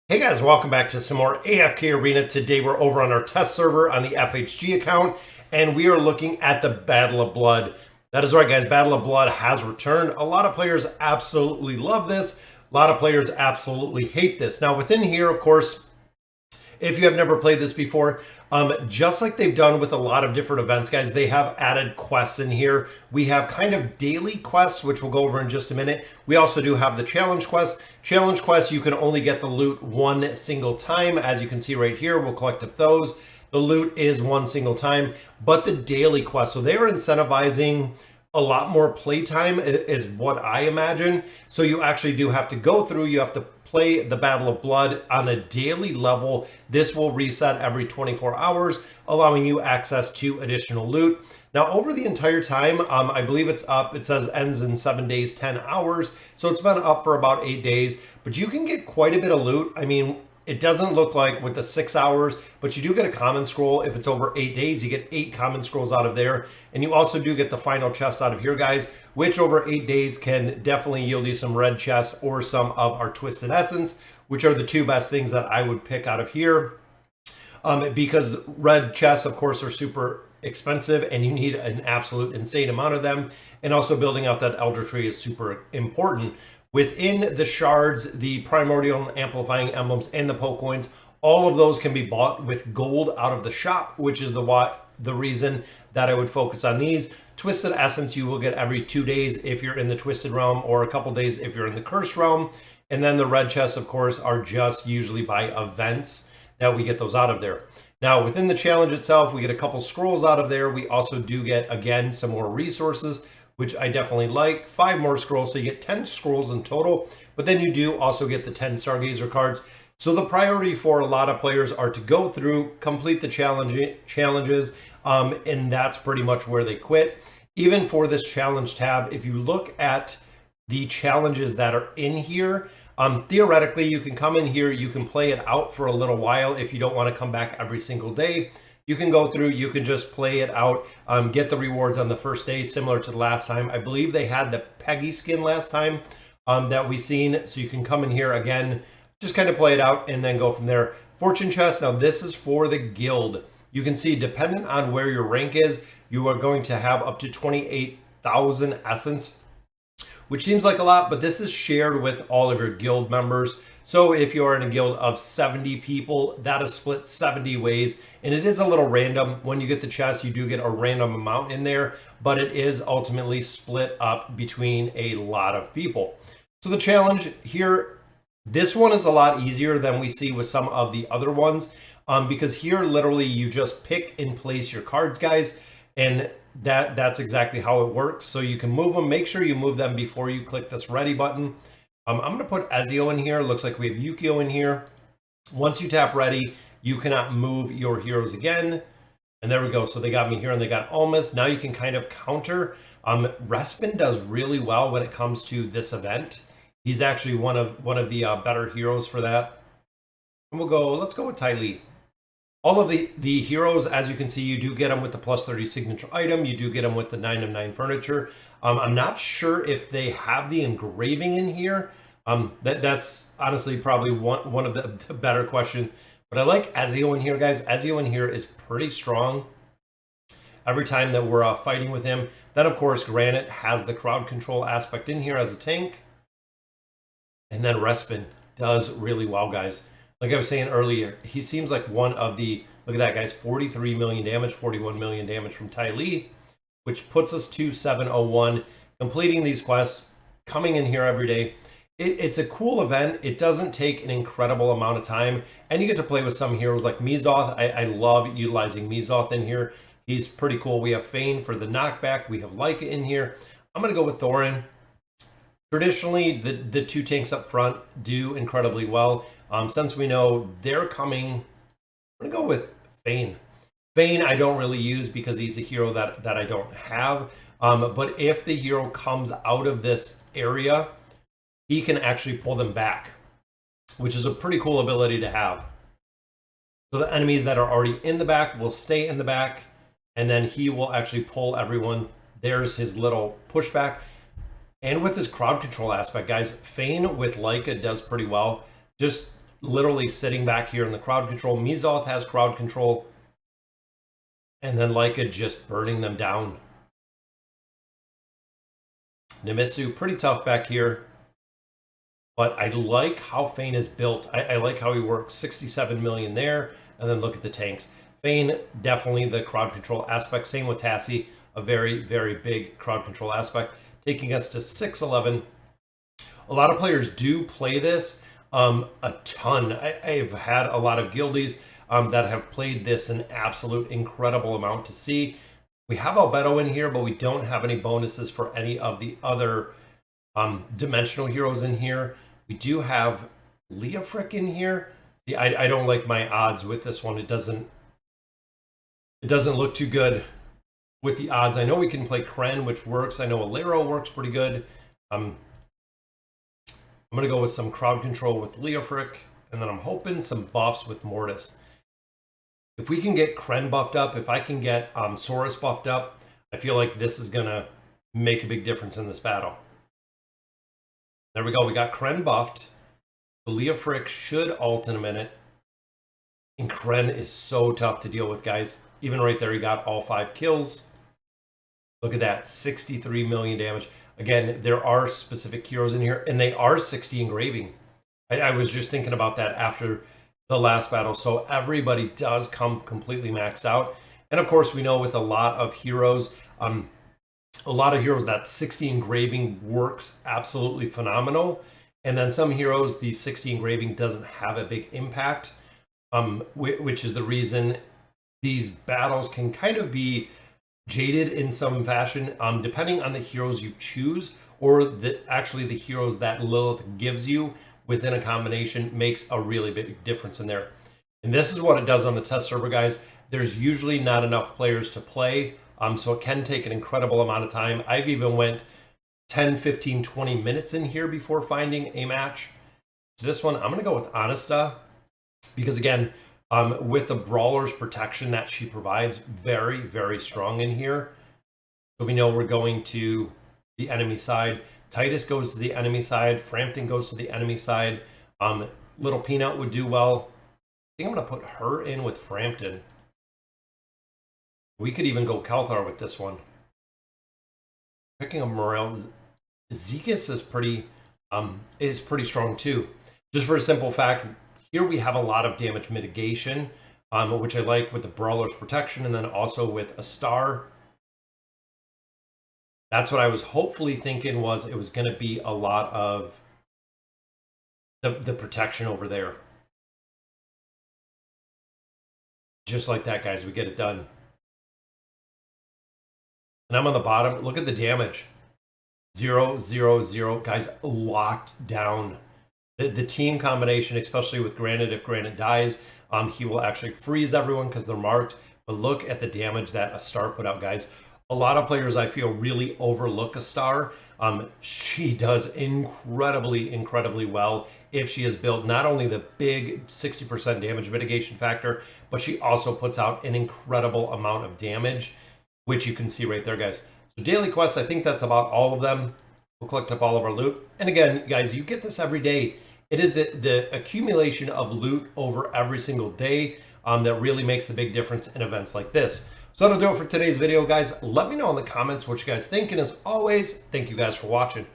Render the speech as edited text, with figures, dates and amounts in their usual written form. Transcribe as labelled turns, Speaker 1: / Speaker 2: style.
Speaker 1: Hey guys, welcome back to some more AFK Arena. Today we're over on our test server on the FHG account, and we are looking at the Battle of Blood. That is right, guys. Battle of Blood has returned. A lot of players absolutely love this. A lot of players absolutely hate this. Now, within here, of course, if you have never played this before, just like they've done with a lot of different events, guys, they have added quests in here. We have kind of daily quests, which we'll go over in just a minute. We also do have the challenge quest. Challenge quests, you can only get the loot one single time. As you can see right here, we'll collect up those. The loot is one single time, but the daily quest, so they are incentivizing a lot more playtime is what I imagine. So you actually do have to go through, you have to play the Battle of Blood on a daily level. This will reset every 24 hours, allowing you access to additional loot. Now, over the entire time, I believe it's up. It says ends in 7 days, 10 hours. So it's been up for about 8 days, but you can get quite a bit of loot. I mean, it doesn't look like with the 6 hours, but you do get a common scroll. If it's over 8 days, you get 8 common scrolls out of there. And you also do get the final chest out of here, guys, which over 8 days can definitely yield you some red chests or some of our Twisted Essence, which are the two best things that I would pick out of here. Because red chests, of course, are super expensive and you need an absolute insane amount of them. And also building out that elder tree is super important. Within the shards, the primordial amplifying emblems and the poke coins, all of those can be bought with gold out of the shop, which is the reason that I would focus on these. Twisted Essence you will get every 2 days if you're in the Twisted realm, or a couple days if you're in the Cursed realm. And then the red chests, of course, are just usually by events that we get those out of there. Now, within the challenge itself, we get a couple scrolls out of there. We also do get, again, some more resources, which I definitely like. 5 more scrolls, so you get 10 scrolls in total. But then you do also get the 10 Stargazer cards. So the priority for a lot of players are to go through, complete the challenges, and that's pretty much where they quit. Even for this challenge tab, if you look at the challenges that are in here, theoretically, you can come in here, you can play it out for a little while if you don't want to come back every single day. You can go through, you can just play it out, get the rewards on the first day, similar to the last time. I believe they had the Peggy skin last time that we seen. So you can come in here again, just kind of play it out and then go from there. Fortune chest, now this is for the guild. You can see, dependent on where your rank is, you are going to have up to 28,000 essence, which seems like a lot, but this is shared with all of your guild members. So if you are in a guild of 70 people, that is split 70 ways, and it is a little random. When you get the chest, you do get a random amount in there, but it is ultimately split up between a lot of people. So the challenge here, this one is a lot easier than we see with some of the other ones, because here literally you just pick and place your cards, guys, and that's exactly how it works. So you can move them. Make sure you move them before you click this ready button. I'm going to put Ezio in here. Looks like we have Yukio in here. Once you tap ready, you cannot move your heroes again. And there we go. So they got me here and they got Almas. Now you can kind of counter. Respin does really well when it comes to this event. He's actually one of the better heroes for that. And let's go with Ty Lee. All of the heroes, as you can see, you do get them with the plus 30 signature item. You do get them with the 9 of 9 furniture. I'm not sure if they have the engraving in here. That's honestly probably one of the better questions. But I like Ezio in here, guys. Ezio in here is pretty strong every time that we're fighting with him. Then, of course, Granite has the crowd control aspect in here as a tank. And then Respin does really well, guys. Like I was saying earlier, he seems like one of the, look at that, guys, 43 million damage, 41 million damage from Ty Lee, which puts us to 701, completing these quests, coming in here every day. It's a cool event. It doesn't take an incredible amount of time, and you get to play with some heroes like Mizoth. I love utilizing Mizoth in here. He's pretty cool. We have Fane for the knockback. We have Leica in here. I'm going to go with Thorin. Traditionally, the two tanks up front do incredibly well. Since we know they're coming, I'm going to go with Fane. Fane I don't really use because he's a hero that I don't have. But if the hero comes out of this area, he can actually pull them back, which is a pretty cool ability to have. So the enemies that are already in the back will stay in the back, and then he will actually pull everyone. There's his little pushback. And with this crowd control aspect, guys, Fane with Leica does pretty well. Just literally sitting back here in the crowd control. Mizoth has crowd control. And then Leica just burning them down. Nemisu, pretty tough back here. But I like how Fane is built. I like how he works. 67 million there. And then look at the tanks. Fane, definitely the crowd control aspect. Same with Tassie. A very, very big crowd control aspect. Taking us to 611. A lot of players do play this a ton. I've had a lot of guildies that have played this an absolute incredible amount to see. We have Albedo in here, but we don't have any bonuses for any of the other dimensional heroes in here. We do have Leofric in here. Yeah, I don't like my odds with this one. It doesn't look too good with the odds. I know we can play Kren, which works. I know Alero works pretty good. I'm going to go with some crowd control with Leofric, and then I'm hoping some buffs with Mortis. If we can get Kren buffed up, if I can get Saurus buffed up, I feel like this is going to make a big difference in this battle. There we go. We got Kren buffed. The Leofric should ult in a minute. And Kren is so tough to deal with, guys. Even right there, he got all 5 kills. Look at that, 63 million damage. Again, there are specific heroes in here, and they are 60 engraving. I was just thinking about that after the last battle. So everybody does come completely maxed out. And of course, we know with a lot of heroes, that 60 engraving works absolutely phenomenal. And then some heroes, the 60 engraving doesn't have a big impact, which is the reason these battles can kind of be jaded in some fashion, depending on the heroes you choose, or actually the heroes that Lilith gives you within a combination makes a really big difference in there. And this is what it does on the test server, guys. There's usually not enough players to play, so it can take an incredible amount of time. I've even went 10, 15, 20 minutes in here before finding a match. So this one, I'm going to go with Honesta, because again, with the Brawler's protection that she provides, very, very strong in here. So we know we're going to the enemy side. Titus goes to the enemy side. Frampton goes to the enemy side. Little Peanut would do well. I think I'm going to put her in with Frampton. We could even go Kalthar with this one. Picking up Morel. Zekas is pretty strong too. Just for a simple fact, here we have a lot of damage mitigation, which I like with the Brawler's protection, and then also with a star. That's what I was hopefully thinking, was it was going to be a lot of the protection over there. Just like that, guys, we get it done. And I'm on the bottom. Look at the damage. 0, 0, 0. Guys, locked down. The team combination, especially with Granite, if Granite dies, he will actually freeze everyone because they're marked. But look at the damage that a star put out, guys. A lot of players, I feel, really overlook a star. She does incredibly, incredibly well if she is built not only the big 60% damage mitigation factor, but she also puts out an incredible amount of damage, which you can see right there, guys. So daily quests, I think that's about all of them. We'll collect up all of our loot. And again, guys, you get this every day. It is the accumulation of loot over every single day that really makes the big difference in events like this. So that'll do it for today's video, guys. Let me know in the comments what you guys think. And as always, thank you guys for watching.